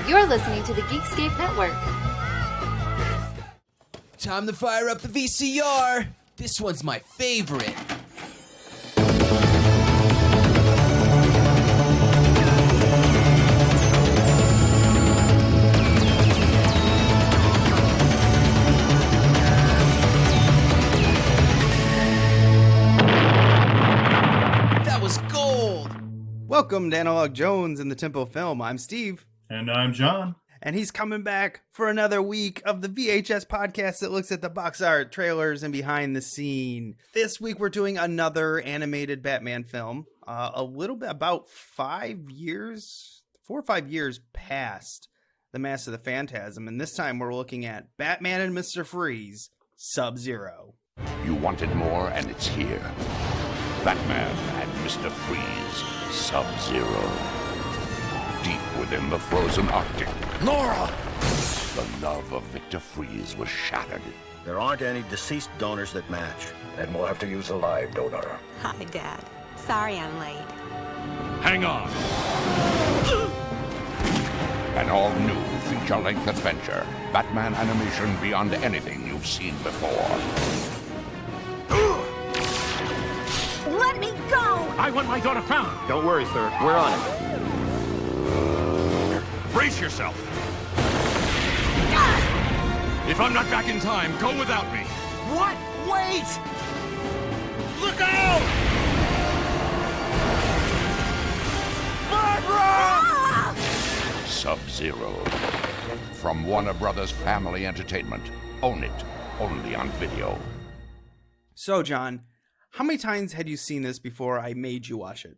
You're listening to the Geekscape Network. Time to fire up the VCR. This one's my favorite. That was gold. Welcome to Analog Jones in the Temple of Film. I'm Steve. And I'm John. And he's coming back for another week of the VHS podcast that looks at the box art, trailers, and behind the scene. This week we're doing another animated Batman film. A little bit, about 4 or 5 years past The Mask of the Phantasm. And this time we're looking at Batman and Mr. Freeze, SubZero. You wanted more, and it's here. Batman and Mr. Freeze, SubZero. Deep within the frozen Arctic, Nora! The love of Victor Freeze was shattered. There aren't any deceased donors that match. Then we'll have to use a live donor. Hi, Dad. Sorry I'm late. Hang on! An all-new feature-length adventure. Batman animation beyond anything you've seen before. Let me go! I want my daughter found. Don't worry, sir. We're on it. Brace yourself! If I'm not back in time, go without me. What? Wait! Look out! Barbara! SubZero. From Warner Brothers Family Entertainment. Own it. Only on video. So, John, how many times had you seen this before I made you watch it?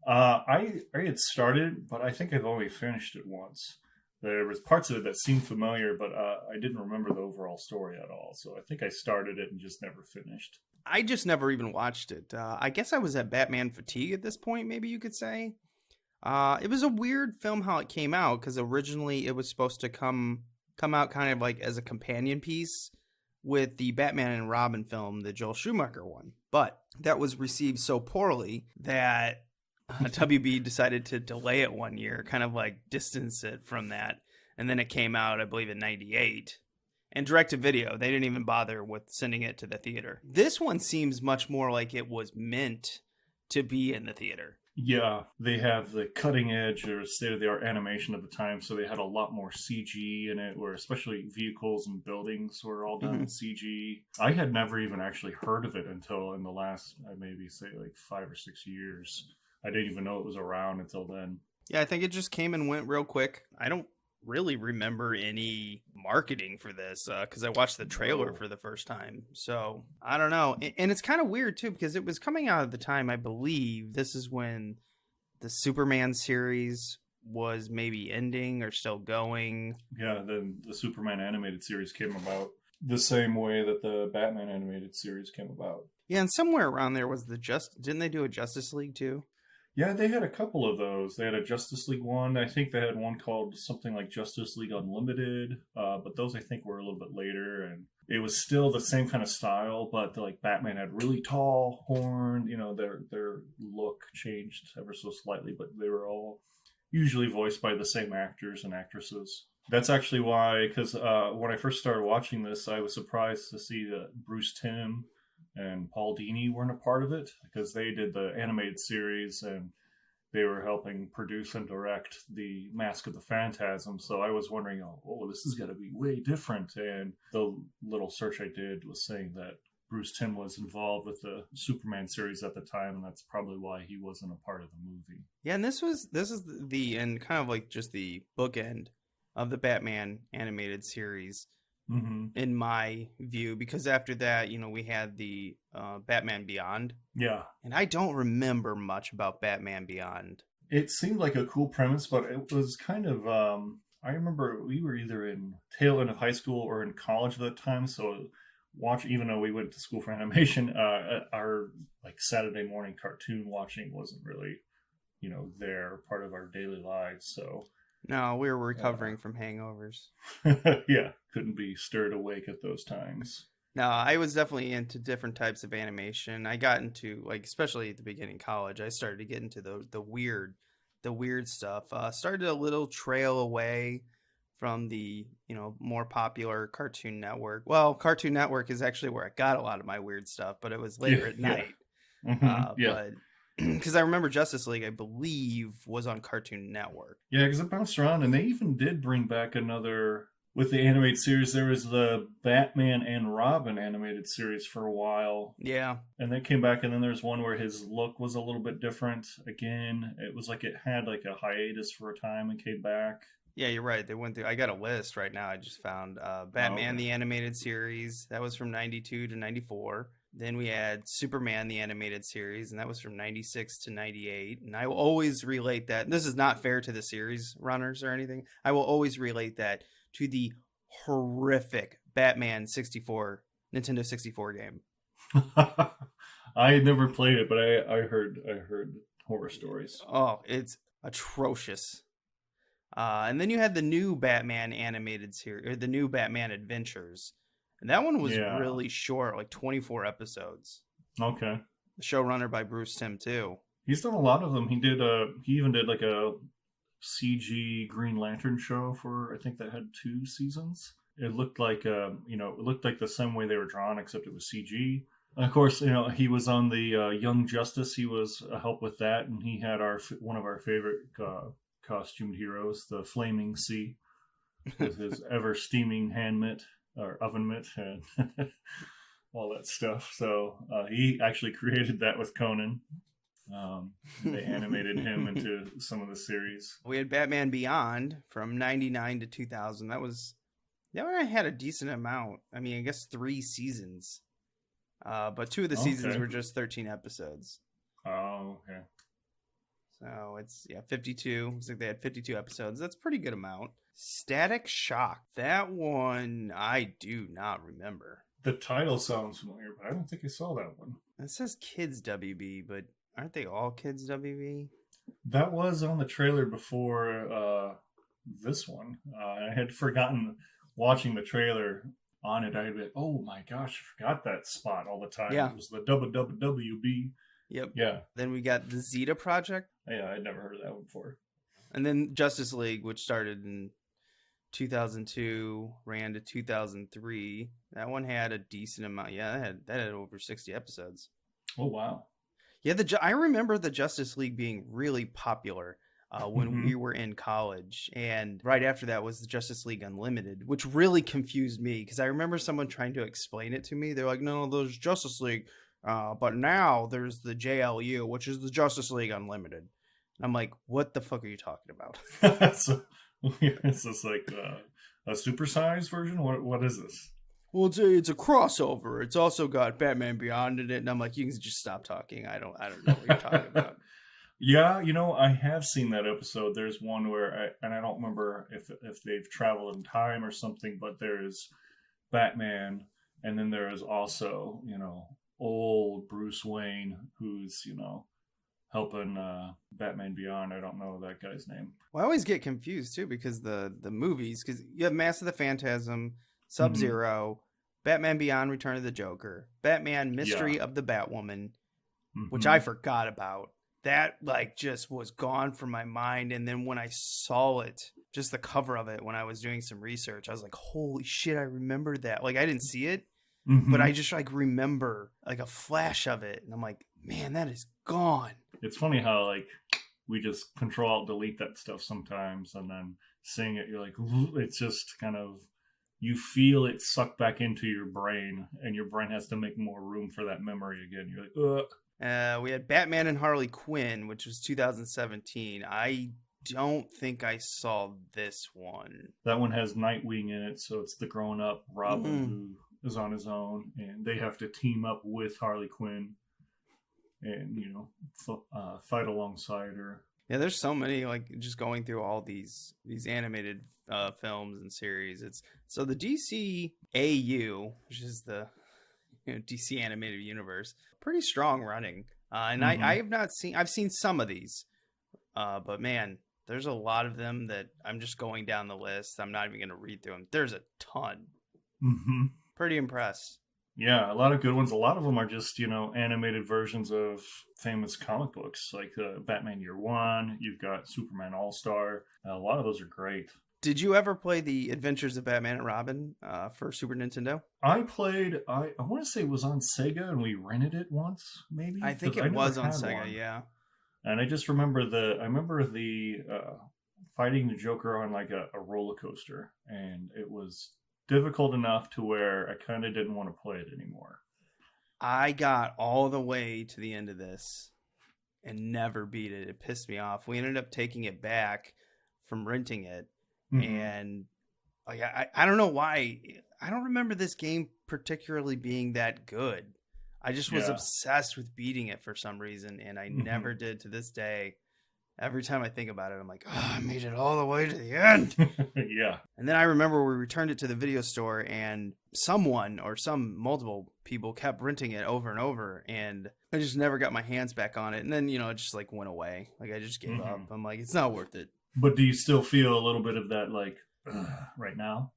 I had started, but I think I've only finished it once. There was parts of it that seemed familiar, but I didn't remember the overall story at all. So I think I started it and just never finished. I just never even watched it. I guess I was at Batman fatigue at this point, maybe you could say. It was a weird film how it came out, because originally it was supposed to come out kind of like as a companion piece with the Batman and Robin film, the Joel Schumacher one. But that was received so poorly that WB decided to delay it 1 year, kind of like distance it from that. And then it came out, I believe, in 98. And direct to video, they didn't even bother with sending it to the theater. This one seems much more like it was meant to be in the theater. Yeah, they have the cutting edge or state-of-the-art animation at the time, so they had a lot more CG in it, where especially vehicles and buildings were all done in CG. I had never even actually heard of it until in the last, maybe say like 5 or 6 years. I didn't even know it was around until then. Yeah, I think it just came and went real quick. I don't really remember any marketing for this because I watched the trailer for the first time. So I don't know. And it's kind of weird too, because it was coming out at the time, I believe this is when the Superman series was maybe ending or still going. Yeah, then the Superman animated series came about the same way that the Batman animated series came about. Yeah, and somewhere around there was didn't they do a Justice League too? Yeah, they had a couple of those. They had a Justice League one. I think they had one called something like Justice League Unlimited. But those I think were a little bit later, and it was still the same kind of style. But like Batman had really tall horn. You know, their look changed ever so slightly, but they were all usually voiced by the same actors and actresses. That's actually why, because when I first started watching this, I was surprised to see that Bruce Timm and Paul Dini weren't a part of it, because they did the animated series and they were helping produce and direct the Mask of the Phantasm. So I was wondering, oh, this is going to be way different. And the little search I did was saying that Bruce Timm was involved with the Superman series at the time, and that's probably why he wasn't a part of the movie. Yeah, and this is the and kind of like just the bookend of the Batman animated series. In my view, because after that, you know, we had the Batman Beyond. Yeah. And I don't remember much about Batman Beyond. It seemed like a cool premise, but it was kind of, I remember we were either in tail end of high school or in college at that time, so even though we went to school for animation, our like Saturday morning cartoon watching wasn't really, you know, part of our daily lives, so... No, we were recovering from hangovers. Yeah, couldn't be stirred awake at those times. No, I was definitely into different types of animation. I got into, like, especially at the beginning of college, I started to get into the weird the weird stuff. Started a little trail away from the, more popular Cartoon Network. Well, Cartoon Network is actually where I got a lot of my weird stuff, but it was later at night. But because I remember Justice League, I believe, was on Cartoon Network. Yeah, because it bounced around, and they even did bring back another. With the animated series, there was the Batman and Robin animated series for a while. Yeah. And they came back, and then there's one where his look was a little bit different. Again, it was like it had like a hiatus for a time and came back. Yeah, you're right. They went through. I got a list right now. I just found Batman the animated series. That was from 92 to 94. Then we had Superman the animated series, and that was from 96 to 98. And I will always relate that. And this is not fair to the series runners or anything. I will always relate that to the horrific Batman Nintendo 64 game. I never played it, but I heard horror stories. Oh, it's atrocious. And then you had the new Batman animated series, or the new Batman Adventures. And that one was really short, like 24 episodes. Okay. The showrunner by Bruce Timm, too. He's done a lot of them. He even did like a CG Green Lantern show for, I think that had 2 seasons. It looked like it looked like the same way they were drawn, except it was CG. And of course, he was on the Young Justice. He was a help with that, and he had one of our favorite costumed heroes, the Flaming Sea, with his ever steaming hand mitt or oven mitt and all that stuff. So he actually created that with Conan. They animated him into some of the series. We had Batman Beyond from 99 to 2000. That one I had a decent amount. I mean, I guess 3 seasons. But 2 of the seasons were just 13 episodes. Oh, okay. So it's 52. Looks like they had 52 episodes. That's a pretty good amount. Static Shock. That one I do not remember. The title sounds familiar, but I don't think I saw that one. It says Kids WB, but aren't they all Kids WB? That was on the trailer before this one. I had forgotten watching the trailer on it. I'd be like, oh my gosh, I forgot that spot all the time. Yeah. It was the WWWB. Yep. Yeah. Then we got the Zeta Project. Yeah, I'd never heard of that one before. And then Justice League, which started in 2002, ran to 2003. That one had a decent amount. Yeah, that had over 60 episodes. Oh, wow. Yeah, I remember the Justice League being really popular when we were in college. And right after that was the Justice League Unlimited, which really confused me because I remember someone trying to explain it to me. They're like, no, there's Justice League, but now there's the JLU, which is the Justice League Unlimited. And I'm like, what the fuck are you talking about? So, is this like a supersized version? What is this? Well, it's a crossover. It's also got Batman Beyond in it, and I'm like, you can just stop talking. I don't know what you're talking about. Yeah, I have seen that episode. There's one where I don't remember if they've traveled in time or something, but there is Batman, and then there is also old Bruce Wayne who's helping Batman Beyond. I don't know that guy's name. Well, I always get confused too because the movies, because you have Mask of the Phantasm, SubZero, Batman Beyond, Return of the Joker, Batman Mystery of the Batwoman, which I forgot about. That just was gone from my mind. And then when I saw it, just the cover of it, when I was doing some research, I was like, holy shit, I remember that. I didn't see it, but I just remember a flash of it. And I'm like, man, that is gone. It's funny how we just Control-Alt-Delete that stuff sometimes, and then seeing it, you're like, it's just kind of, you feel it suck back into your brain, and your brain has to make more room for that memory again. You're like, ugh. We had Batman and Harley Quinn, which was 2017. I don't think I saw this one. That one has Nightwing in it, so it's the grown-up Robin who is on his own, and they have to team up with Harley Quinn and, fight alongside her. Yeah, there's so many, just going through all these animated films and series. So the DC AU, which is the DC animated universe, pretty strong running. And I have not seen, I've seen some of these, but man, there's a lot of them that I'm just going down the list. I'm not even going to read through them. There's a ton. Pretty impressed. Yeah, a lot of good ones. A lot of them are just, animated versions of famous comic books, like Batman Year One. You've got Superman All-Star. A lot of those are great. Did you ever play the Adventures of Batman and Robin for Super Nintendo? I played, I want to say it was on Sega, and we rented it once, maybe? I think it was on Sega, yeah. And I just remember the fighting the Joker on like a roller coaster, and it was difficult enough to where I kind of didn't want to play it anymore. I got all the way to the end of this and never beat it. It pissed me off. We ended up taking it back from renting it. Mm-hmm. And like I don't know why. I don't remember this game particularly being that good. I just was obsessed with beating it for some reason, and I never did to this day. Every time I think about it, I'm like, oh, I made it all the way to the end. Yeah. And then I remember we returned it to the video store, and someone or multiple people kept renting it over and over, and I just never got my hands back on it. And then, it just like went away. Like I just gave up. I'm like, it's not worth it. But do you still feel a little bit of that, like, right now?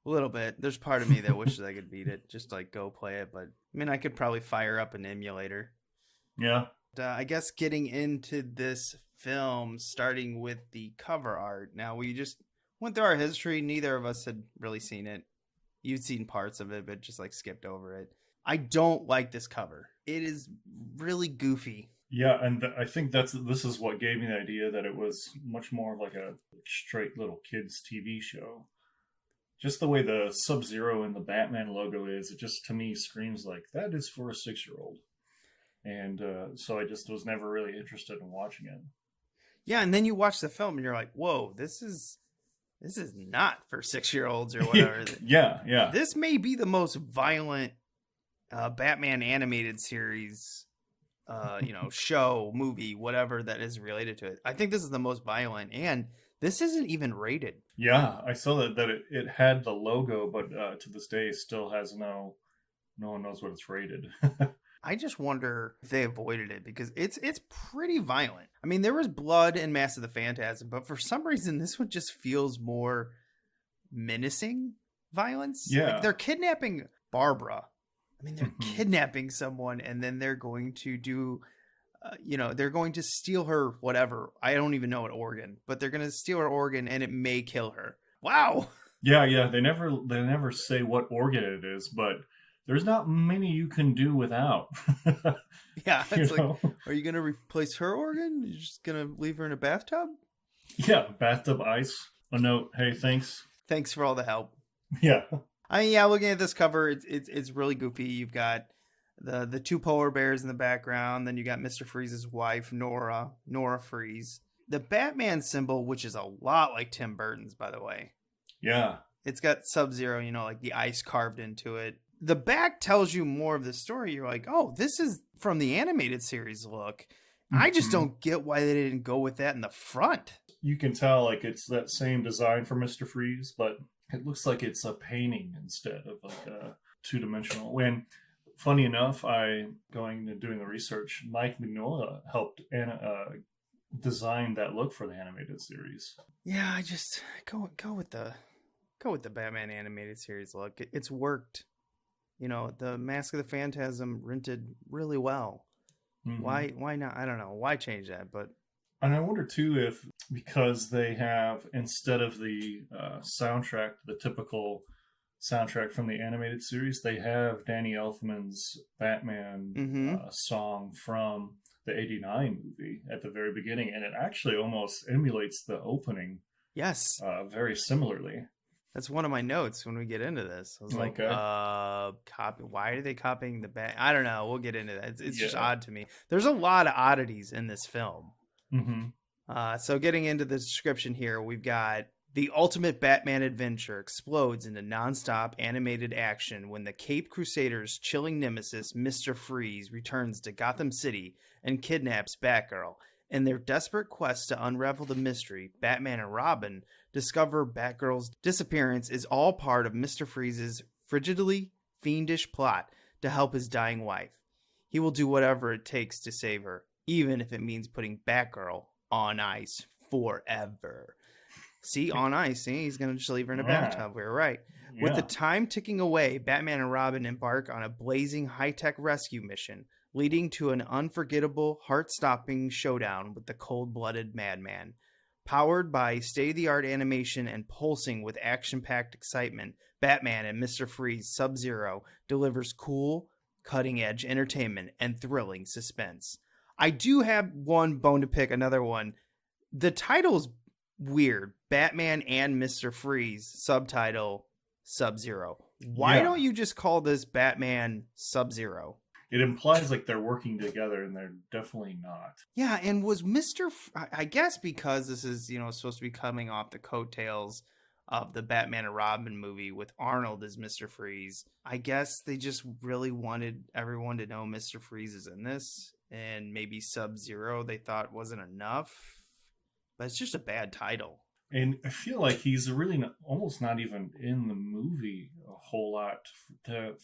A little bit. There's part of me that wishes I could beat it, just like go play it. But I mean, I could probably fire up an emulator. Yeah. I guess getting into this film, starting with the cover art. Now, we just went through our history. Neither of us had really seen it. You'd seen parts of it, but just like skipped over it. I don't like this cover. It is really goofy. Yeah, and I think this is what gave me the idea that it was much more like a straight little kids TV show. Just the way the SubZero and the Batman logo is, it just to me screams like that is for a 6-year-old. And so I just was never really interested in watching it. Yeah, and then you watch the film and you're like, whoa, this is not for 6-year-olds or whatever. Yeah. This may be the most violent Batman animated series, show, movie, whatever that is related to it. I think this is the most violent, and this isn't even rated. Yeah, I saw that it had the logo, but to this day it still has no one knows what it's rated. I just wonder if they avoided it because it's pretty violent. I mean, there was blood in Mask of the Phantasm, but for some reason this one just feels more menacing violence. Yeah. Like they're kidnapping Barbara. I mean, they're kidnapping someone and then they're going to do, they're going to steal her, whatever. I don't even know what organ, but they're going to steal her organ and it may kill her. Wow. Yeah. They never say what organ it is, but there's not many you can do without. Yeah, it's like, are you going to replace her organ? You're just going to leave her in a bathtub? Yeah, bathtub ice. A note, hey, thanks. Thanks for all the help. Yeah. Looking at this cover, it's really goofy. You've got the two polar bears in the background. Then you got Mr. Freeze's wife, Nora Freeze. The Batman symbol, which is a lot like Tim Burton's, by the way. Yeah. It's got SubZero, like the ice carved into it. The back tells you more of the story. You're like, oh, this is from the animated series look. I just don't get why they didn't go with that in the front. You can tell like it's that same design for Mr. Freeze, but it looks like it's a painting instead of like a two-dimensional. When, funny enough, doing the research, Mike Mignola helped design that look for the animated series. Yeah, I just go with the Batman animated series look. It's worked. The Mask of the Phantasm rented really well. Mm-hmm. Why not? I don't know. Why change that? But and I wonder too if because they have, instead of the soundtrack, the typical soundtrack from the animated series, they have Danny Elfman's Batman song from the '89 movie at the very beginning, and it actually almost emulates the opening. Yes, very similarly. That's one of my notes when we get into this. I was like, copy. Why are they copying the Bat? I don't know. We'll get into that. It's just odd to me. There's a lot of oddities in this film. Mm-hmm. So getting into the description here, we've got the ultimate Batman adventure explodes into nonstop animated action when the Caped Crusader's chilling nemesis, Mr. Freeze, returns to Gotham City and kidnaps Batgirl. In their desperate quest to unravel the mystery, Batman and Robin discover Batgirl's disappearance is all part of Mr. Freeze's frigidly fiendish plot to help his dying wife. He will do whatever it takes to save her, even if it means putting Batgirl on ice forever. See, on ice. See, he's going to just leave her in a bathtub. We're right. With the time ticking away, Batman and Robin embark on a blazing high-tech rescue mission, leading to an unforgettable, heart-stopping showdown with the cold-blooded madman. Powered by state-of-the-art animation and pulsing with action-packed excitement, Batman and Mr. Freeze SubZero delivers cool, cutting-edge entertainment and thrilling suspense. I do have one bone to pick, another one. The title's weird. Batman and Mr. Freeze, subtitle SubZero. Why don't you just call this Batman SubZero? It implies like they're working together, and they're definitely not. Yeah, and was I guess because this is, supposed to be coming off the coattails of the Batman and Robin movie with Arnold as Mr. Freeze, I guess they just really wanted everyone to know Mr. Freeze is in this, and maybe SubZero they thought wasn't enough. But it's just a bad title. And I feel like he's really almost not even in the movie a whole lot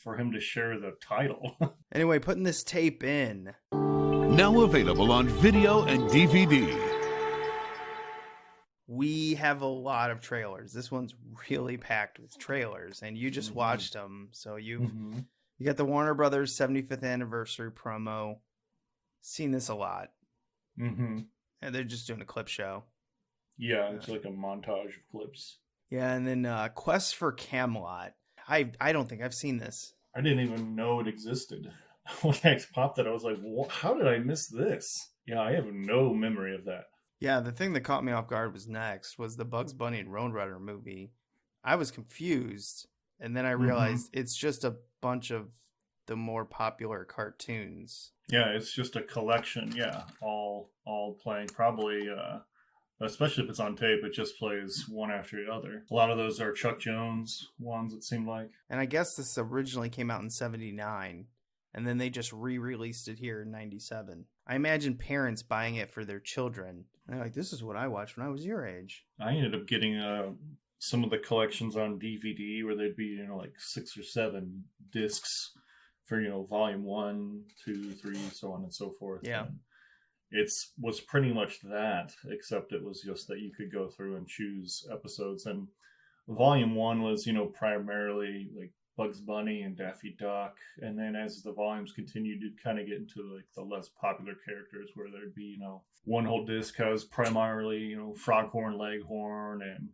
for him to share the title. Anyway, putting this tape in. Now available on video and DVD. We have a lot of trailers. This one's really packed with trailers, and you just watched them. So you got the Warner Brothers 75th anniversary promo. Seen this a lot. Mm-hmm. And they're just doing a clip show. Yeah, it's like a montage of clips. Yeah, and then Quest for Camelot. I don't think I've seen this. I didn't even know it existed. When I popped it, I was like, how did I miss this? Yeah, I have no memory of that. Yeah, the thing that caught me off guard was the Bugs Bunny and Roadrunner movie. I was confused, and then I realized it's just a bunch of the more popular cartoons. Yeah, it's just a collection. Yeah, all playing. Probably, especially if it's on tape, it just plays one after the other. A lot of those are Chuck Jones ones, it seemed like. And I guess this originally came out in 1979, and then they just re-released it here in 1997. I imagine parents buying it for their children. And they're like, this is what I watched when I was your age. I ended up getting some of the collections on DVD where they'd be, like 6 or 7 discs for, volume 1, 2, 3, so on and so forth. Yeah. And it was pretty much that, except it was just that you could go through and choose episodes. And volume 1 was, primarily like Bugs Bunny and Daffy Duck. And then as the volumes continued, you'd kind of get into like the less popular characters where there'd be, one whole disc has primarily, Froghorn, Leghorn, and,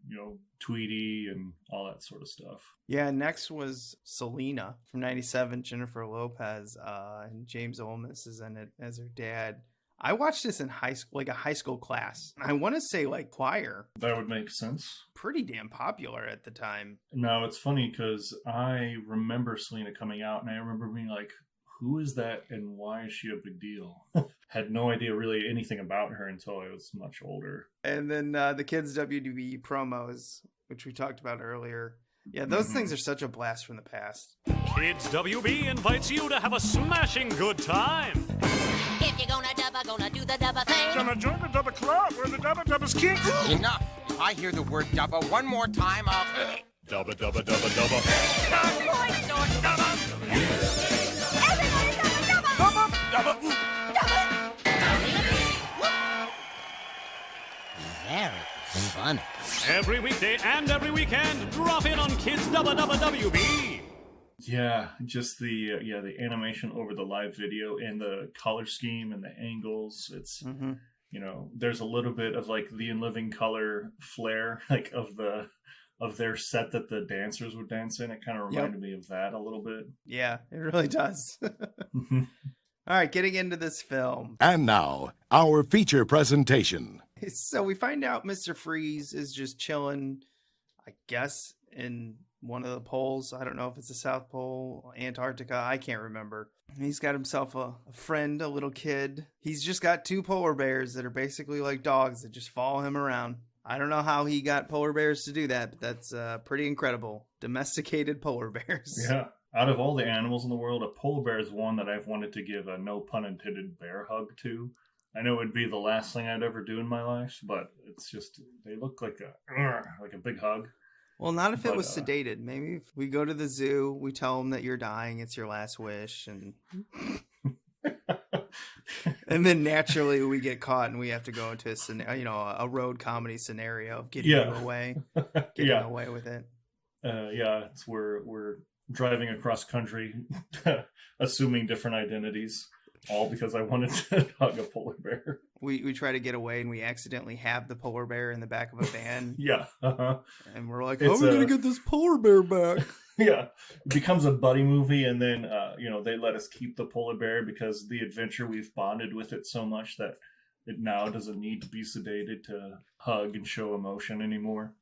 Tweety and all that sort of stuff. Yeah, next was Selena from 1997, Jennifer Lopez, and James Olmos is in it as her dad. I watched this in high school, like a high school class. I want to say like choir. That would make sense. Pretty damn popular at the time. No, it's funny because I remember Selena coming out, and I remember being like, who is that and why is she a big deal? Had no idea really anything about her until I was much older. And then the kids' WDB promos, which we talked about earlier. Yeah, those things are such a blast from the past. Kids WB invites you to have a smashing good time. If you're gonna do the dubba thing. Gonna join the dubba club where the dubba's king. Enough. If I hear the word dubba one more time, I'll... Dubba, dubba, dubba, dubba. Dubba boy, sword, dubba. Everybody dubba, dubba. Dubba, dubba. Very funny. Every weekday and every weekend, drop in on Kids Dubba Dubba WB. Yeah, just the animation over the live video and the color scheme and the angles. It's there's a little bit of like the In Living Color flair, like of their set that the dancers would dance in. It kind of reminded me of that a little bit. Yeah, it really does. All right, getting into this film. And now, our feature presentation. So we find out Mr. Freeze is just chilling, I guess, in one of the poles. I don't know if it's the South Pole, Antarctica. I can't remember. He's got himself a friend, a little kid. He's just got 2 polar bears that are basically like dogs that just follow him around. I don't know how he got polar bears to do that, but that's pretty incredible. Domesticated polar bears. Yeah. Out of all the animals in the world, a polar bear is one that I've wanted to give a no pun intended bear hug to. I know it would be the last thing I'd ever do in my life, but it's just, they look like a big hug. Well, not if it was sedated. Maybe if we go to the zoo, we tell them that you're dying, it's your last wish, and and then naturally we get caught and we have to go into a road comedy scenario of getting you away, getting away with it. Yeah, it's we're driving across country, assuming different identities, all because I wanted to hug a polar bear. We try to get away and we accidentally have the polar bear in the back of a van. Yeah. And we're like, how are we going to get this polar bear back? Yeah. It becomes a buddy movie, and then, they let us keep the polar bear because the adventure, we've bonded with it so much that it now doesn't need to be sedated to hug and show emotion anymore.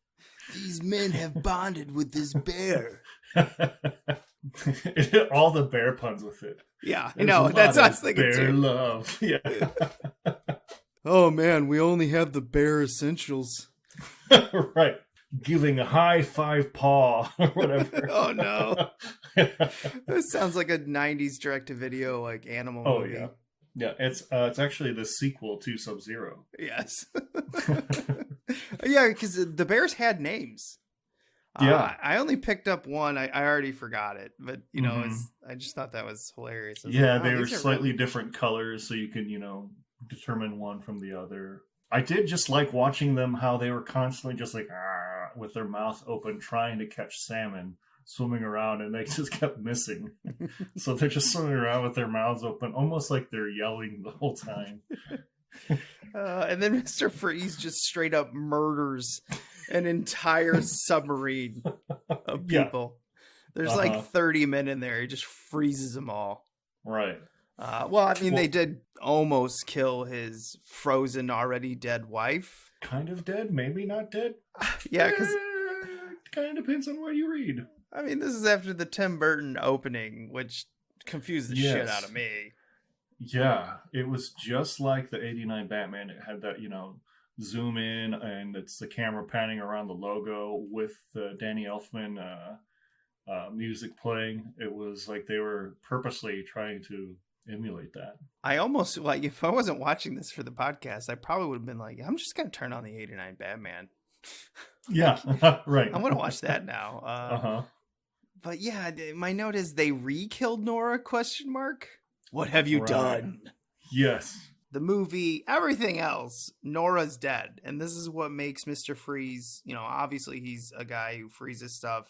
These men have bonded with this bear. All the bear puns with it. Yeah, I know. That's what I was thinking bear too. Love. Yeah. Oh man, we only have the bare essentials. Right. Giving a high five paw or whatever. Oh no. This sounds like a 90s direct-to-video like animal movie. Yeah. Yeah, it's actually the sequel to SubZero. Yes. Yeah, because the bears had names. Yeah. I only picked up one. I already forgot it, but I just thought that was hilarious. Yeah, they were slightly different colors, so you can determine one from the other. I did just like watching them, how they were constantly just like with their mouth open trying to catch salmon swimming around, and they just kept missing. So they're just swimming around with their mouths open, almost like they're yelling the whole time. And then Mr. Freeze just straight up murders an entire submarine of people. There's like 30 men in there. He just freezes them all. Right. They did almost kill his frozen, already dead wife. Kind of dead, maybe not dead. Yeah, because it kind of depends on what you read. I mean, this is after the Tim Burton opening, which confused the shit out of me. Yeah, it was just like the 89 Batman. It had that, zoom in, and it's the camera panning around the logo with the Danny Elfman music playing. It was like they were purposely trying to emulate that. I almost, like, if I wasn't watching this for the podcast, I probably would have been like, I'm just going to turn on the 89 Batman. Yeah, right. I'm going to watch that now. But yeah, my note is they re-killed Nora, ? What have you done? Yes. The movie, everything else, Nora's dead. And this is what makes Mr. Freeze, obviously he's a guy who freezes stuff,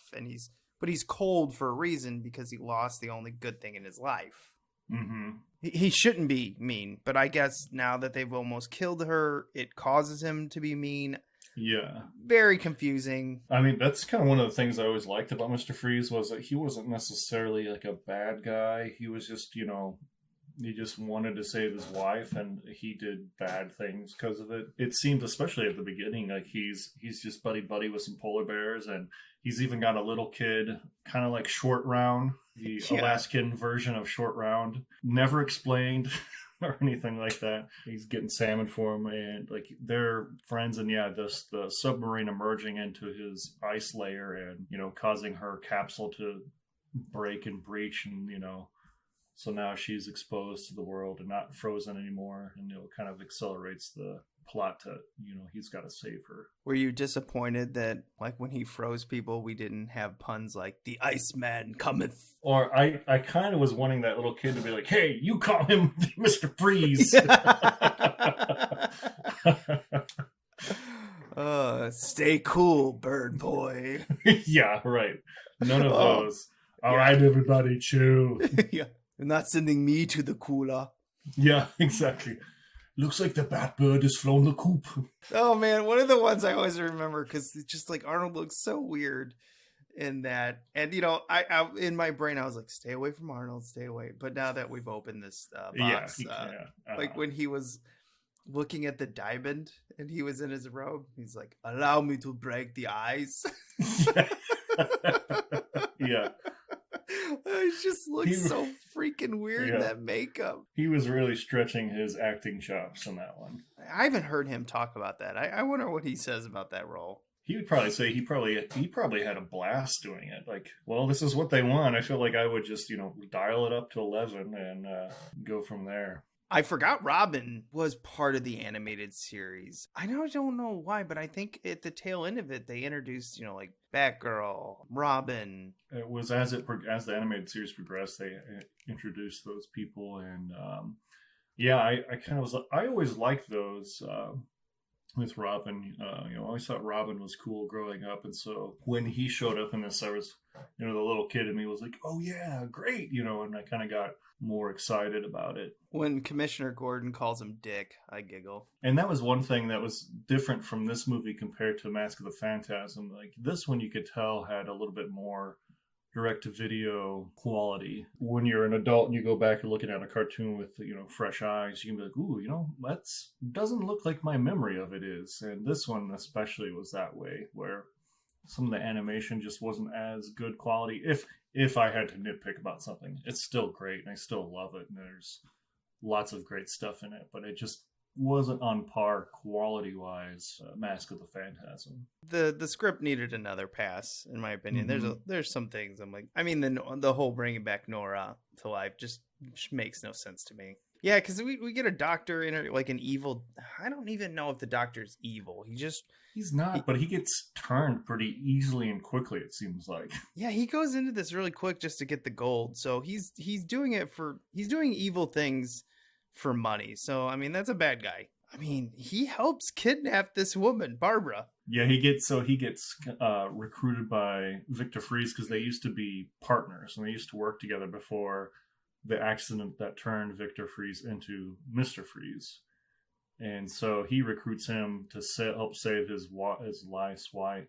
but he's cold for a reason, because he lost the only good thing in his life. Mm-hmm. He shouldn't be mean, but I guess now that they've almost killed her, it causes him to be mean. Yeah. Very confusing. I mean, that's kind of one of the things I always liked about Mr. Freeze, was that he wasn't necessarily like a bad guy. He was just, he just wanted to save his wife, and he did bad things because of it. It seemed, especially at the beginning, like he's just buddy with some polar bears, and he's even got a little kid, kind of like Short Round, the Alaskan version of Short Round. Never explained or anything like that. He's getting salmon for him, and like they're friends. And the submarine emerging into his ice layer, and causing her capsule to break and breach, and so now she's exposed to the world and not frozen anymore, and kind of accelerates the plot to he's got to save her. Were you disappointed that, like, when he froze people, we didn't have puns like "the Iceman cometh"? Or I kind of was wanting that little kid to be like, "Hey, you call him Mr. Freeze." Stay cool, bird boy. Yeah, right. None of those. All right, everybody, chill. Yeah. You're not sending me to the cooler. Yeah, exactly. Looks like the Batbird has flown the coop. Oh, man. One of the ones I always remember, because it's just like Arnold looks so weird in that. And, I in my brain, I was like, stay away from Arnold, stay away. But now that we've opened this box, like when he was looking at the diamond and he was in his robe, he's like, allow me to break the ice. Yeah. He just looks so freaking weird in that makeup. He was really stretching his acting chops on that one. I haven't heard him talk about that. I wonder what he says about that role. He would probably say he probably had a blast doing it. Like, well, this is what they want. I feel like I would just, dial it up to 11 and go from there. I forgot Robin was part of the animated series. I don't know why, but I think at the tail end of it, they introduced, like Batgirl, Robin. It was as the animated series progressed, they introduced those people, and I kind of was. I always liked those with Robin. I always thought Robin was cool growing up, and so when he showed up in this, I was, the little kid in me was like, oh yeah, great, and I kind of got more excited about it. When Commissioner Gordon calls him Dick, I giggle. And that was one thing that was different from this movie compared to Mask of the Phantasm. Like, this one, you could tell had a little bit more direct-to-video quality. When you're an adult and you go back and looking at a cartoon with, fresh eyes, you can be like, ooh, that doesn't look like my memory of it is. And this one especially was that way, where some of the animation just wasn't as good quality. If I had to nitpick about something, it's still great, and I still love it, and there's lots of great stuff in it, but it just wasn't on par quality-wise, Mask of the Phantasm. The script needed another pass, in my opinion. Mm-hmm. There's some things I'm like, the whole bringing back Nora to life just makes no sense to me. Yeah, because we get a doctor in her, like an evil. I don't even know if the doctor's evil. He's not, but he gets turned pretty easily and quickly, it seems like. Yeah, he goes into this really quick just to get the gold. So he's doing evil things for money. So that's a bad guy. He helps kidnap this woman, Barbara. Yeah, he gets recruited by Victor Fries because they used to be partners and they used to work together before the accident that turned Victor Fries into Mr. Freeze. And so he recruits him to help save his wife's life.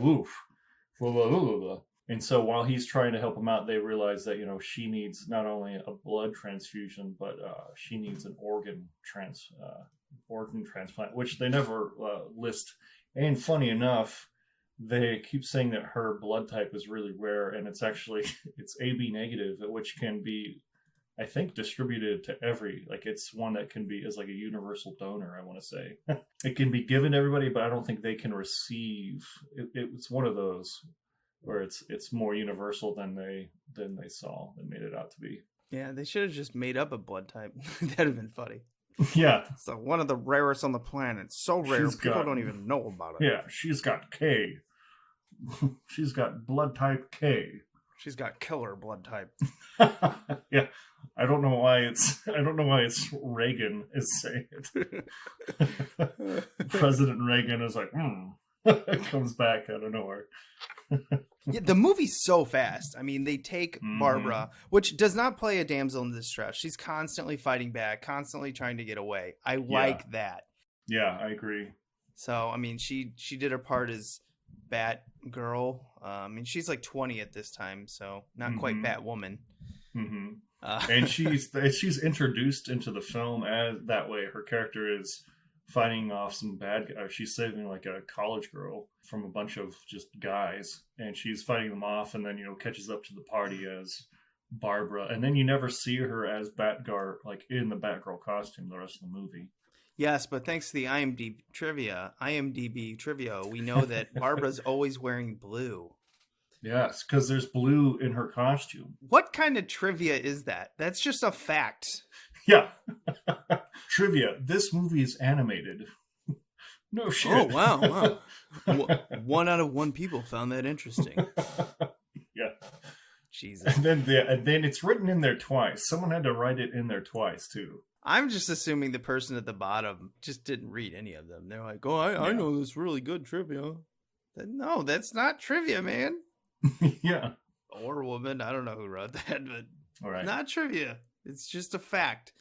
Oof. And so while he's trying to help him out, they realize that, she needs not only a blood transfusion, but she needs an organ transplant, which they never list. And funny enough, they keep saying that her blood type is really rare, and it's AB negative, which can be, I think, distributed to it's one that can be is like a universal donor, I want to say. It can be given to everybody, but I don't think they can receive. It's one of those where it's more universal than they made it out to be. Yeah, they should have just made up a blood type. That'd have been funny. Yeah. So one of the rarest on the planet. So rare, people don't even know about it. Yeah, she's got K. She's got blood type K. She's got killer blood type. Yeah. I don't know why it's Reagan is saying it. President Reagan is like, It comes back out of nowhere. Yeah, the movie's so fast. They take Barbara, which does not play a damsel in distress. She's constantly fighting back, constantly trying to get away. I like that. Yeah, I agree. So, she did her part as Batgirl. She's like 20 at this time, so not quite Batwoman. Mm-hmm. And she's introduced into the film as that way. Her character is fighting off some bad guys. She's saving like a college girl from a bunch of just guys, and she's fighting them off, and then catches up to the party as Barbara, and then you never see her as Batgirl, like in the Batgirl costume, the rest of the movie. Yes, but thanks to the IMDb trivia, we know that Barbara's always wearing blue. Yes, because there's blue in her costume. What kind of trivia is that? That's just a fact. Yeah. Trivia. This movie is animated. No shit. Oh, wow. 1 out of 1 people found that interesting. Yeah. Jesus. And then it's written in there twice. Someone had to write it in there twice, too. I'm just assuming the person at the bottom just didn't read any of them. They're like, I know this really good trivia. No, that's not trivia, man. Yeah. Or woman. I don't know who wrote that, but all right. Not trivia. It's just a fact.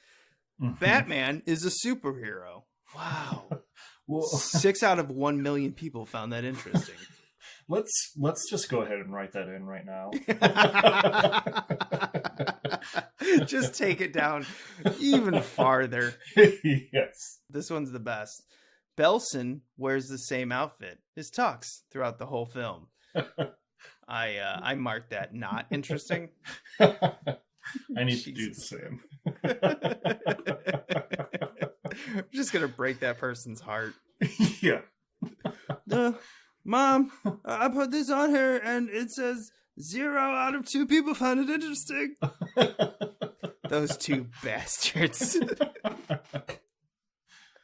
Batman is a superhero. Wow. Well, 6 out of 1 million people found that interesting. Let's just go ahead and write that in right now. Just take it down even farther. Yes. This one's the best. Belson wears the same outfit, his tux, throughout the whole film. I marked that not interesting. I need to do the same. I'm just gonna break that person's heart. Yeah. Mom, I put this on here and it says 0 out of 2 people found it interesting. Those 2 bastards.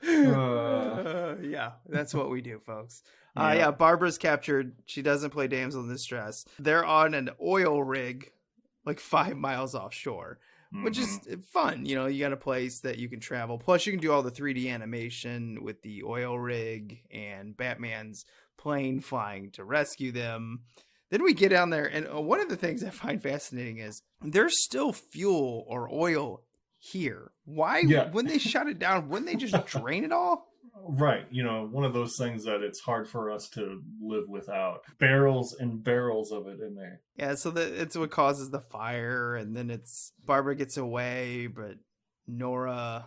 Yeah, that's what we do, folks. Yeah, Barbara's captured. She doesn't play damsel in distress. They're on an oil rig like 5 miles offshore. which is fun. You know, you got a place that you can travel. Plus, you can do all the 3D animation with the oil rig and Batman's plane flying to rescue them. Then we get down there, and one of the things I find fascinating is there's still fuel or oil here. Why, when they shut it down, wouldn't they just drain it all? Right. You know, one of those things that it's hard for us to live without. Barrels and barrels of it in there. Yeah, so it's what causes the fire, and then it's Barbara gets away, but Nora...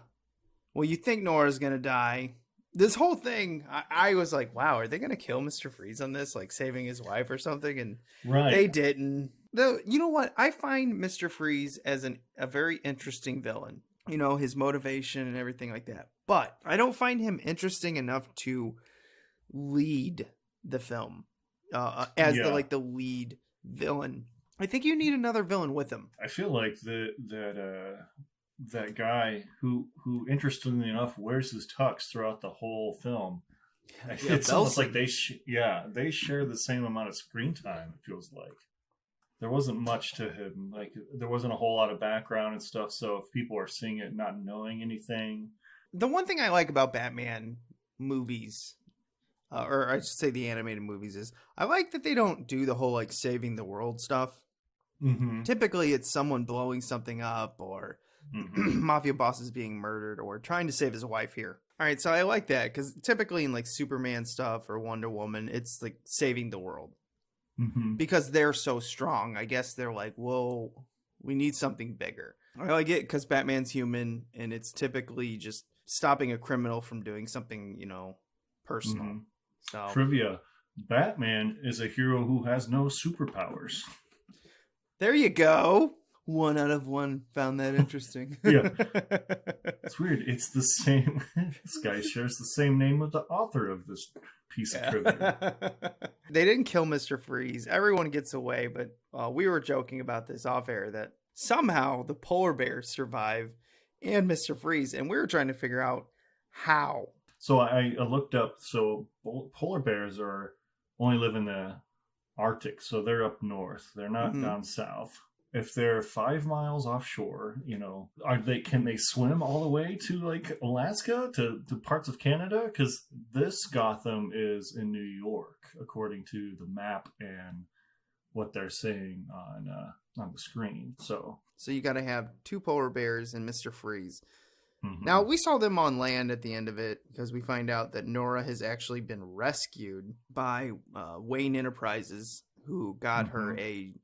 Well, you think Nora's going to die. This whole thing, I was like, wow, are they going to kill Mr. Freeze on this? Like saving his wife or something? And they didn't. Though, you know what? I find Mr. Freeze as a very interesting villain. You know, his motivation and everything like that. But I don't find him interesting enough to lead the film as the lead villain. I think you need another villain with him. I feel like that guy who interestingly enough wears his tux throughout the whole film. It's almost like they share the same amount of screen time. It feels like there wasn't much to him. Like there wasn't a whole lot of background and stuff. So if people are seeing it not knowing anything, the one thing I like about Batman movies, or I should say the animated movies, is I like that they don't do the whole like saving the world stuff. Mm-hmm. Typically, it's someone blowing something up or mafia bosses being murdered or trying to save his wife here. All right, so I like that because typically in like Superman stuff or Wonder Woman, it's like saving the world. Because they're so strong. I guess they're like, well, we need something bigger. I like it because Batman's human and it's typically just stopping a criminal from doing something, you know, personal. So trivia: Batman is a hero who has no superpowers. There you go. 1 out of 1 found that interesting. Yeah. It's weird. It's the same. This guy shares the same name with the author of this piece of trivia. They didn't kill Mr. Freeze. Everyone gets away, but we were joking about this off air that somehow the polar bears survive and Mr. Freeze, and we were trying to figure out how. So I looked up. So polar bears only live in the Arctic, so they're up north. They're not down south. If they're 5 miles offshore, you know, can they swim all the way to like Alaska to parts of Canada? Because this Gotham is in New York, according to the map and what they're saying on the screen. So you got to have 2 polar bears and Mr. Freeze. Now we saw them on land at the end of it because we find out that Nora has actually been rescued by Wayne Enterprises, who got her a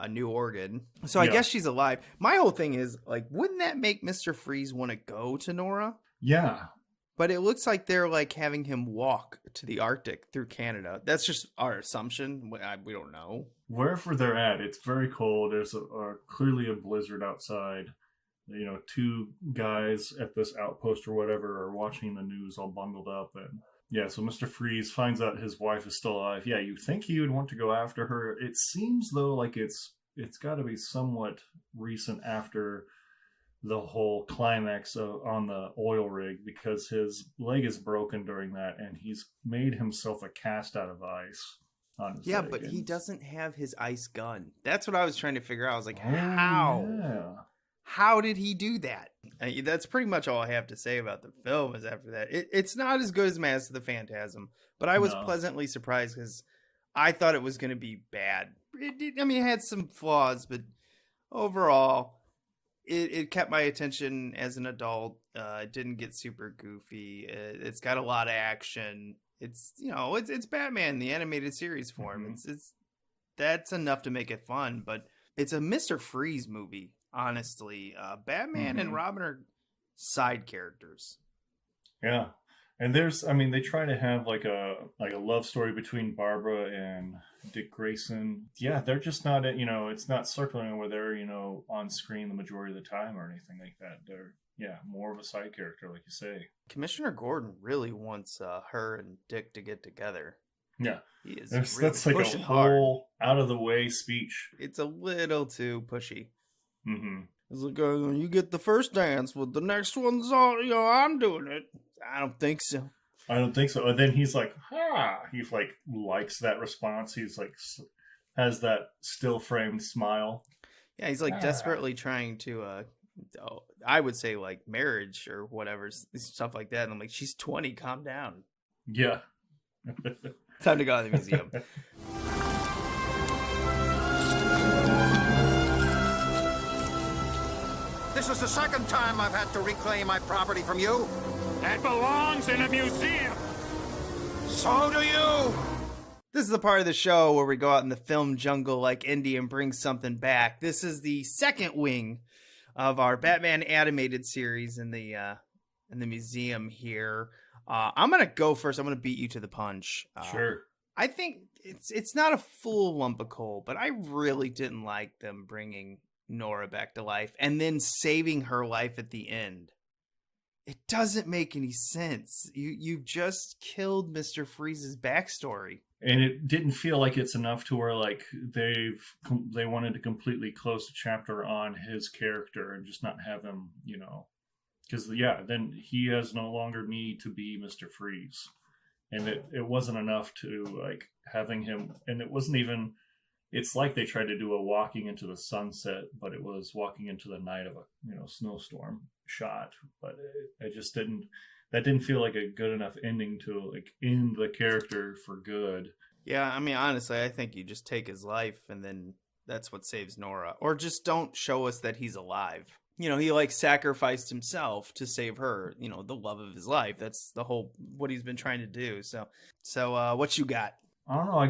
new organ. So I guess she's alive. My whole thing is like, wouldn't that make Mr. Freeze want to go to Nora? Yeah. But it looks like they're like having him walk to the Arctic through Canada. That's just our assumption. We don't know. Wherever they're at, it's very cold. There's clearly a blizzard outside. You know, 2 guys at this outpost or whatever are watching the news all bundled up. And yeah, so Mr. Freeze finds out his wife is still alive. Yeah, you think he would want to go after her. It seems, though, like it's got to be somewhat recent after the whole climax on the oil rig, because his leg is broken during that, and he's made himself a cast out of ice on his leg. But he doesn't have his ice gun. That's what I was trying to figure out. I was like, how? Yeah. How did he do that? That's pretty much all I have to say about the film is after that. It's not as good as Mask of the Phantasm, but I was pleasantly surprised because I thought it was going to be bad. It had some flaws, but overall, it kept my attention as an adult. It didn't get super goofy. It's got a lot of action. It's Batman, the animated series form. That's enough to make it fun, but it's a Mr. Freeze movie. Honestly, Batman and Robin are side characters. Yeah, and they try to have like a love story between Barbara and Dick Grayson. Yeah, they're just not, it's not circling where they're, on screen the majority of the time or anything like that. They're, more of a side character, like you say. Commissioner Gordon really wants her and Dick to get together. Yeah, he is. That's like a whole out of the way speech. It's a little too pushy. It's like, you get the first dance, well, the next one's all, I'm doing it. I don't think so. And then he's like, he like likes that response. He's like, has that still framed smile. Yeah, he's like desperately trying to I would say like marriage or whatever, stuff like that. And I'm like, she's 20, calm down. Yeah. Time to go to the museum. This is the second time I've had to reclaim my property from you. That belongs in a museum. So do you. This is the part of the show where we go out in the film jungle like Indy and bring something back. This is the second wing of our Batman animated series in the museum here. I'm gonna go first. I'm gonna beat you to the punch. Sure. I think it's not a full lump of coal, but I really didn't like them bringing Nora back to life and then saving her life at the end. It doesn't make any sense. You've just killed Mr. Freeze's backstory. And it didn't feel like it's enough to where like they wanted to completely close the chapter on his character and just not have him, because then he has no longer need to be Mr. Freeze, and it wasn't enough to like having him, and it wasn't even. It's like they tried to do a walking into the sunset, but it was walking into the night of a snowstorm shot, but it just didn't. That didn't feel like a good enough ending to like end the character for good. Yeah, I mean, honestly, I think you just take his life and then that's what saves Nora. Or just don't show us that he's alive. He like sacrificed himself to save her, the love of his life. That's the whole, what he's been trying to do. So what you got? I don't know. I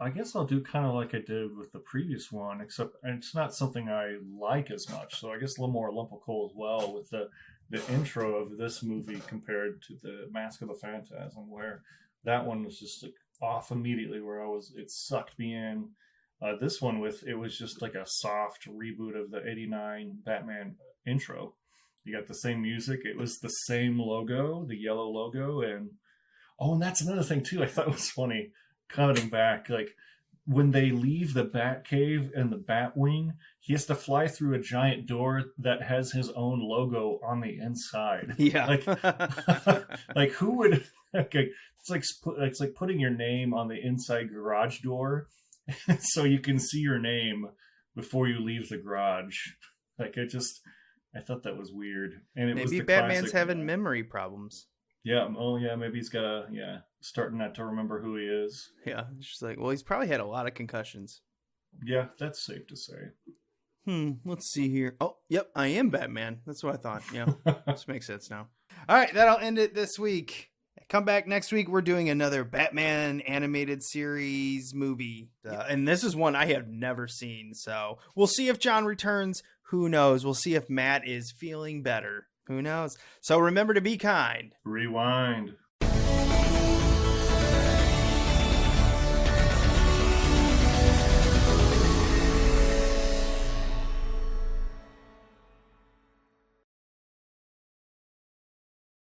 guess I'll do kind of like I did with the previous one, except it's not something I like as much. So I guess a little more lump of coal as well with the intro of this movie compared to the Mask of the Phantasm, where that one was just like off immediately, where it sucked me in. This one it was just like a soft reboot of the '89 Batman intro. You got the same music. It was the same logo, the yellow logo, and that's another thing too. I thought was funny. Coming back, like when they leave the Batcave and the Batwing, he has to fly through a giant door that has his own logo on the inside. Yeah, like who would? Okay, it's like putting your name on the inside garage door, so you can see your name before you leave the garage. Like I thought that was weird, and it maybe was Batman's having memory problems. Yeah. Oh, yeah. Maybe he's got starting not to remember who he is. Yeah. It's just like, well, he's probably had a lot of concussions. Yeah, that's safe to say. Let's see here. Oh, yep. I am Batman. That's what I thought. Yeah. This makes sense now. All right. That'll end it this week. Come back next week. We're doing another Batman animated series movie. And this is one I have never seen. So we'll see if John returns. Who knows? We'll see if Matt is feeling better. Who knows? So remember to be kind. Rewind.